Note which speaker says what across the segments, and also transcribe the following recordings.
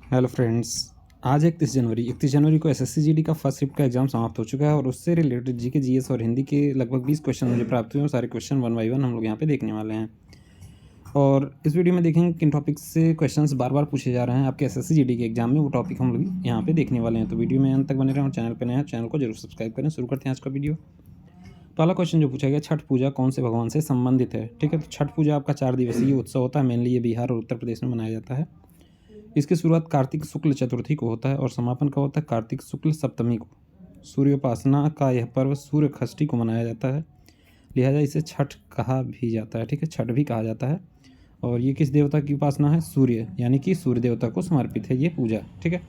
Speaker 1: Hello friends. आज 31 जनवरी को SSC GD का फर्स्ट शिफ्ट का एग्ज़ाम समाप्त हो चुका है और उससे रिलेटेड जीके जीएस और हिंदी के लगभग 20 क्वेश्चन मुझे प्राप्त हुए और सारे क्वेश्चन वन बाय वन हम लोग यहाँ पे देखने वाले हैं। और इस वीडियो में देखेंगे किन टॉपिक से क्वेश्चंस बार बार पूछे जा रहे हैं आपके एसएससी जीडी के एग्जाम में, वो टॉपिक हम लोग यहाँ पे देखने वाले हैं। तो वीडियो में अंत तक बने रहें और चैनल पर नए हैं चैनल को जरूर सब्सक्राइब करें। शुरू करते हैं आज का वीडियो। पहला क्वेश्चन जो पूछा गया, छठ पूजा कौन से भगवान से संबंधित है? ठीक है, तो छठ पूजा आपका 4 दिवसीय उत्सव होता है। मेनली ये बिहार और उत्तर प्रदेश में मनाया जाता है। इसकी शुरुआत कार्तिक शुक्ल चतुर्थी को होता है और समापन का होता है कार्तिक शुक्ल सप्तमी को। सूर्योपासना का यह पर्व सूर्य षष्ठी को मनाया जाता है, लिहाजा इसे छठ कहा भी जाता है। ठीक है, छठ भी कहा जाता है। और ये किस देवता की उपासना है? सूर्य, यानी कि सूर्य देवता को समर्पित है ये पूजा। ठीक है।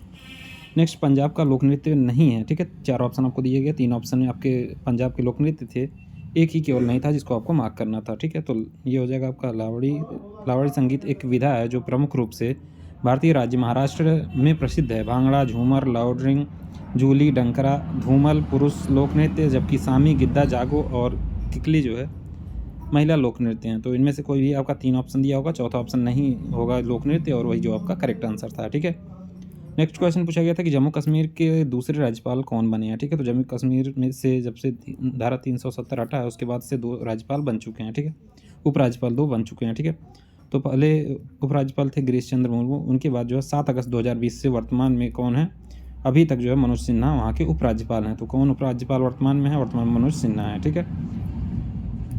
Speaker 1: नेक्स्ट, पंजाब का लोक नृत्य नहीं है। ठीक है, 4 ऑप्शन आपको दिए गए, 3 ऑप्शन में आपके पंजाब के लोक नृत्य थे, एक ही केवल नहीं था जिसको आपको मार्क करना था। ठीक है, तो ये हो जाएगा आपका लावड़ी। लावड़ी संगीत एक विधा है जो प्रमुख रूप से भारतीय राज्य महाराष्ट्र में प्रसिद्ध है। भांगड़ा, झूमर, लाउडरिंग, जूली, डंकरा, धूमल पुरुष लोक नृत्य, जबकि सामी, गिद्दा, जागो और किकली जो है महिला लोक नृत्य हैं। तो इनमें से कोई भी आपका 3 ऑप्शन दिया होगा, चौथा ऑप्शन नहीं होगा लोक नृत्य, और वही जो आपका करेक्ट आंसर था। ठीक है। नेक्स्ट क्वेश्चन पूछा गया था कि जम्मू कश्मीर के दूसरे राज्यपाल कौन बने हैं? ठीक है, तो जम्मू कश्मीर में से जब से धारा 370 हटा है उसके बाद से 2 राज्यपाल बन चुके हैं। ठीक है, उपराज्यपाल 2 बन चुके हैं। ठीक है, तो पहले उपराज्यपाल थे गिरीश चंद्र मुर्मू, उनके बाद जो है 7 अगस्त 2020 से वर्तमान में कौन है? अभी तक जो है मनोज सिन्हा वहाँ के उपराज्यपाल हैं। तो कौन उपराज्यपाल वर्तमान में है? वर्तमान मनोज सिन्हा है। ठीक है।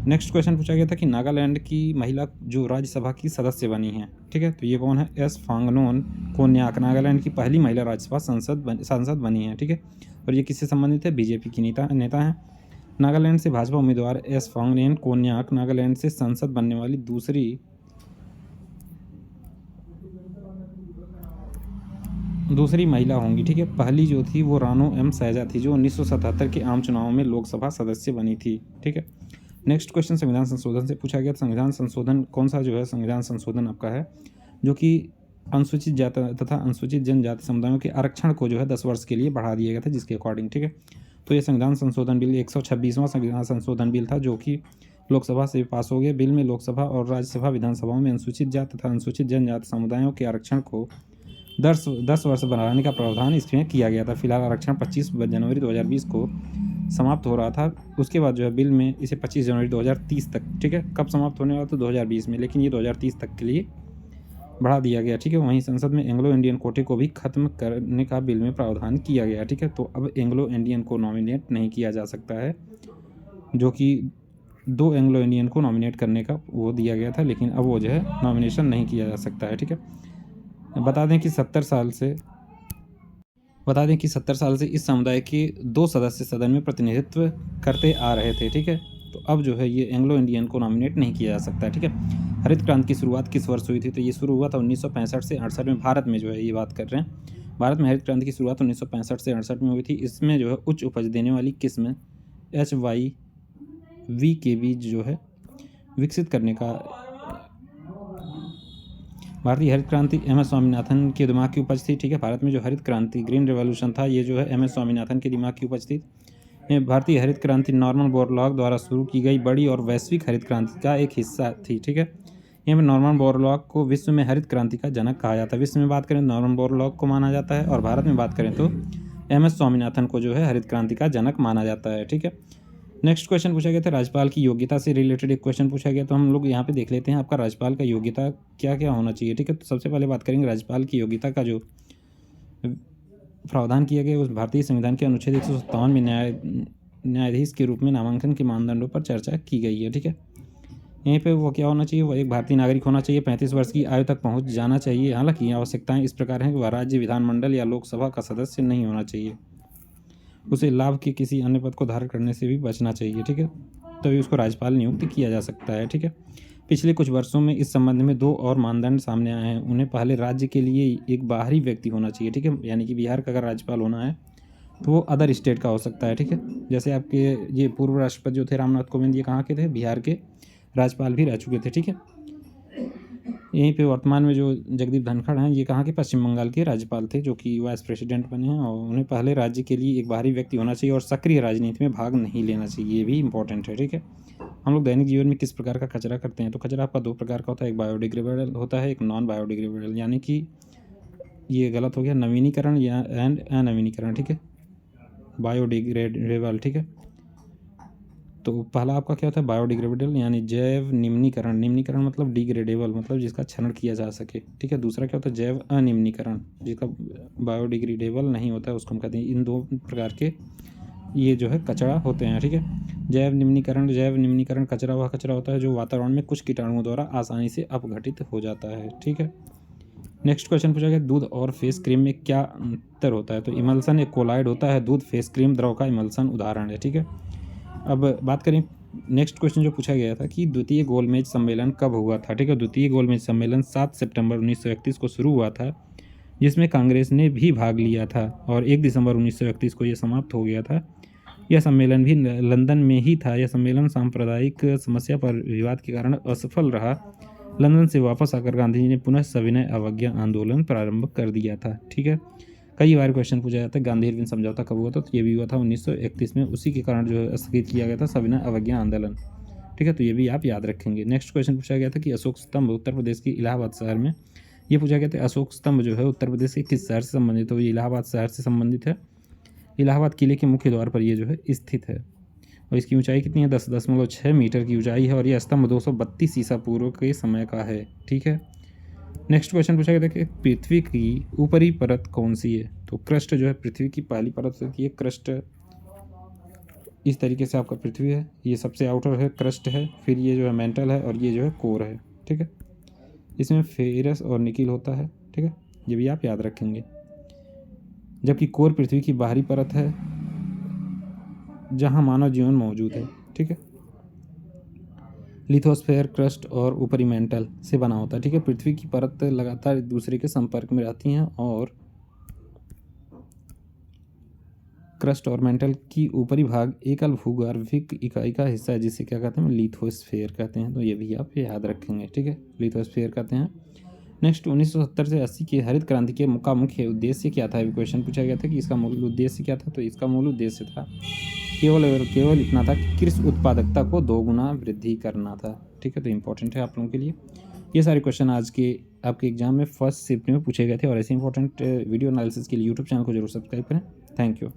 Speaker 1: नेक्स्ट क्वेश्चन पूछा गया था कि नागालैंड की महिला जो राज्यसभा की सदस्य बनी है। ठीक है, तो ये कौन है? एस फांगनोन कोन्याक नागालैंड की पहली महिला राज्यसभा सांसद बनी है। ठीक है, और ये किससे संबंधित है? बीजेपी की नेता हैं। नागालैंड से भाजपा उम्मीदवार एस फांगनोन कोन्याक नागालैंड से संसद बनने वाली दूसरी महिला होंगी। ठीक है, पहली जो थी वो रानो एम सैजा थी जो 1977 के आम चुनाव में लोकसभा सदस्य बनी थी। ठीक है। नेक्स्ट क्वेश्चन संविधान संशोधन से पूछा गया। संविधान संशोधन कौन सा जो है संविधान संशोधन आपका है जो कि अनुसूचित जाति तथा अनुसूचित जनजाति समुदायों के आरक्षण को जो है 10 वर्ष के लिए बढ़ा दिया गया था जिसके अकॉर्डिंग। ठीक है, तो ये संविधान संशोधन बिल 126वां संविधान संशोधन बिल था जो कि लोकसभा से पास हो गया। बिल में लोकसभा और राज्यसभा विधानसभाओं में अनुसूचित जाति तथा अनुसूचित जनजाति समुदायों के आरक्षण को 10 वर्ष बढ़ाने का प्रावधान इसमें किया गया था। फिलहाल आरक्षण 25 जनवरी 2020 को समाप्त हो रहा था। उसके बाद जो है बिल में इसे 25 जनवरी 2030 तक, ठीक है, कब समाप्त होने वाला था? 2020 में, लेकिन ये 2030 तक के लिए बढ़ा दिया गया। ठीक है, वहीं संसद में एंग्लो इंडियन कोटे को भी खत्म करने का बिल में प्रावधान किया गया। ठीक है, तो अब एंग्लो इंडियन को नॉमिनेट नहीं किया जा सकता है, जो कि 2 एंग्लो इंडियन को नॉमिनेट करने का वो दिया गया था, लेकिन अब वो जो है नॉमिनेशन नहीं किया जा सकता है। ठीक है, बता दें कि 70 साल से इस समुदाय के 2 सदस्य सदन में प्रतिनिधित्व करते आ रहे थे। ठीक है, तो अब जो है ये एंग्लो इंडियन को नॉमिनेट नहीं किया जा सकता है। ठीक है, हरित क्रांति की शुरुआत किस वर्ष हुई थी? तो ये शुरू हुआ था 1965 से 68 में। भारत में जो है ये बात कर रहे हैं, भारत में हरित क्रांति की शुरुआत 1965 से 68 में हुई थी। इसमें जो है उच्च उपज देने वाली किस्म HYV के बीज जो है विकसित करने का भारतीय हरित क्रांति एम एस स्वामीनाथन के दिमाग की उपज थी। ठीक है, भारत में जो हरित क्रांति ग्रीन रेवोल्यूशन था ये जो है एम एस स्वामीनाथन के दिमाग की उपज थी। भारतीय हरित क्रांति नॉर्मन बोरलॉग द्वारा शुरू की गई बड़ी और वैश्विक हरित क्रांति का एक हिस्सा थी। ठीक है, यहाँ पर नॉर्मन बोरलॉग को विश्व में हरित क्रांति का जनक कहा जाता है। विश्व में बात करें तो नॉर्मन बोरलॉग को माना जाता है, और भारत में बात करें तो एम एस स्वामीनाथन को जो है हरित क्रांति का जनक माना जाता है। ठीक है, नेक्स्ट क्वेश्चन पूछा गया था राज्यपाल की योग्यता से रिलेटेड एक क्वेश्चन पूछा गया, तो हम लोग यहाँ पे देख लेते हैं आपका राज्यपाल का योग्यता क्या क्या होना चाहिए। ठीक है, तो सबसे पहले बात करेंगे राज्यपाल की योग्यता का जो प्रावधान किया गया उस भारतीय संविधान के अनुच्छेद 157 में न्यायाधीश के रूप में नामांकन के मानदंडों पर चर्चा की गई है। ठीक है, यहीं पे वो क्या होना चाहिए? वो एक भारतीय नागरिक होना चाहिए, 35 वर्ष की आयु तक पहुँच जाना चाहिए। हालांकि आवश्यकताएँ इस प्रकार हैं कि वह राज्य विधानमंडल या लोकसभा का सदस्य नहीं होना चाहिए, उसे लाभ के किसी अन्य पद को धारण करने से भी बचना चाहिए। ठीक है, तभी उसको राज्यपाल नियुक्त किया जा सकता है। ठीक है, पिछले कुछ वर्षों में इस संबंध में 2 और मानदंड सामने आए हैं। उन्हें पहले राज्य के लिए एक बाहरी व्यक्ति होना चाहिए। ठीक है, यानी कि बिहार का अगर राज्यपाल होना है तो वो अदर स्टेट का हो सकता है। ठीक है, जैसे आपके ये पूर्व राष्ट्रपति जो थे रामनाथ कोविंद, ये कहाँ के थे? बिहार के राज्यपाल भी रह चुके थे। ठीक है, यहीं पे वर्तमान में जो जगदीप धनखड़ हैं ये कहाँ के? पश्चिम बंगाल के राज्यपाल थे जो कि वाइस प्रेसिडेंट बने हैं, और उन्हें पहले राज्य के लिए एक बाहरी व्यक्ति होना चाहिए और सक्रिय राजनीति में भाग नहीं लेना चाहिए, ये भी इंपॉर्टेंट है। ठीक है, हम लोग दैनिक जीवन में किस प्रकार का कचरा करते हैं? तो कचरा आपका 2 प्रकार का होता है, एक बायोडिग्रेडेबल होता है, एक नॉन बायोडिग्रेडेबल। यानी कि ये गलत हो गया, नवीनीकरण या एंड अनवीनीकरण, ठीक है, बायोडिग्रेडेबल, ठीक है। तो पहला आपका क्या होता है, बायोडिग्रेडेबल यानी जैव निम्नीकरण, निम्नीकरण मतलब डिग्रेडेबल मतलब जिसका क्षरण किया जा सके, ठीक है। दूसरा क्या होता है, जैव अनिम्नीकरण, जिसका बायोडिग्रेडेबल नहीं होता है, उसको हम कहते हैं। इन दो प्रकार के ये जो है कचरा होते हैं, ठीक है। जैव निम्नीकरण कचरा वह कचरा होता है जो वातावरण में कुछ कीटाणुओं द्वारा आसानी से अपघटित हो जाता है, ठीक है। नेक्स्ट क्वेश्चन पूछा गया, दूध और फेस क्रीम में क्या अंतर होता है। तो इमल्सन एक कोलाइड होता है, दूध फेस क्रीम द्रव का इमल्सन उदाहरण है, ठीक है। अब बात करें नेक्स्ट क्वेश्चन जो पूछा गया था कि द्वितीय गोलमेज सम्मेलन कब हुआ था, ठीक है। द्वितीय गोलमेज सम्मेलन 7 सितंबर 1931 को शुरू हुआ था, जिसमें कांग्रेस ने भी भाग लिया था, और 1 दिसंबर 1931 को यह समाप्त हो गया था। यह सम्मेलन भी लंदन में ही था। यह सम्मेलन सांप्रदायिक समस्या पर विवाद के कारण असफल रहा। लंदन से वापस आकर गांधी जी ने पुनः सविनय अवज्ञा आंदोलन प्रारंभ कर दिया था, ठीक है। कई बार क्वेश्चन पूछा जाता है गांधी इरविन समझौता कब हुआ था, तो ये भी हुआ था 1931 में। उसी के कारण जो है स्थगित किया गया था सविनय अवज्ञा आंदोलन, ठीक है। तो ये भी आप याद रखेंगे। नेक्स्ट क्वेश्चन पूछा गया था कि अशोक स्तंभ उत्तर प्रदेश के इलाहाबाद शहर में, ये पूछा गया था अशोक स्तंभ जो है उत्तर प्रदेश के किस शहर से संबंधित है। ये इलाहाबाद शहर से संबंधित है। इलाहाबाद किले के मुख्य द्वार पर ये जो है स्थित है, और इसकी ऊंचाई कितनी है, 10.6 मीटर की ऊंचाई है, और यह स्तंभ 232 ईसा पूर्व के समय का है, ठीक है। नेक्स्ट क्वेश्चन पूछा गया था कि पृथ्वी की ऊपरी परत कौन सी है। तो क्रस्ट जो है पृथ्वी की पहली परत होती है, क्रस्ट इस तरीके से आपका पृथ्वी है, ये सबसे आउटर है, क्रस्ट है, फिर ये जो है मेंटल है, और ये जो है कोर है, ठीक है। इसमें फेरस और निकिल होता है, ठीक है, ये भी आप याद रखेंगे। जबकि कोर पृथ्वी की बाहरी परत है जहां मानव जीवन मौजूद है, ठीक है। लिथोस्फेयर क्रस्ट और ऊपरी मेंटल से बना होता है, ठीक है। पृथ्वी की परत लगातार एक दूसरे के संपर्क में रहती हैं, और क्रस्ट और मेंटल की ऊपरी भाग एकल भूगर्भिक इकाई का हिस्सा है, जिसे क्या कहते हैं, लिथोस्फेयर कहते हैं। तो ये भी आप याद रखेंगे, ठीक है, लिथोस्फेयर कहते हैं। नेक्स्ट 1970 से 80 की हरित क्रांति के का मुख्य उद्देश्य क्या था। क्वेश्चन पूछा गया था कि इसका मूल उद्देश्य क्या था। तो इसका मूल उद्देश्य था केवल इतना था कि कृषि उत्पादकता को 2 गुना वृद्धि करना था, ठीक है। तो इंपॉर्टेंट है आप लोगों के लिए। ये सारे क्वेश्चन आज के आपके एग्जाम में फर्स्ट शिफ्ट में पूछे गए थे, और ऐसे इंपॉर्टेंट वीडियो एनालिसिस के लिए यूट्यूब चैनल को जरूर सब्सक्राइब करें। Thank you.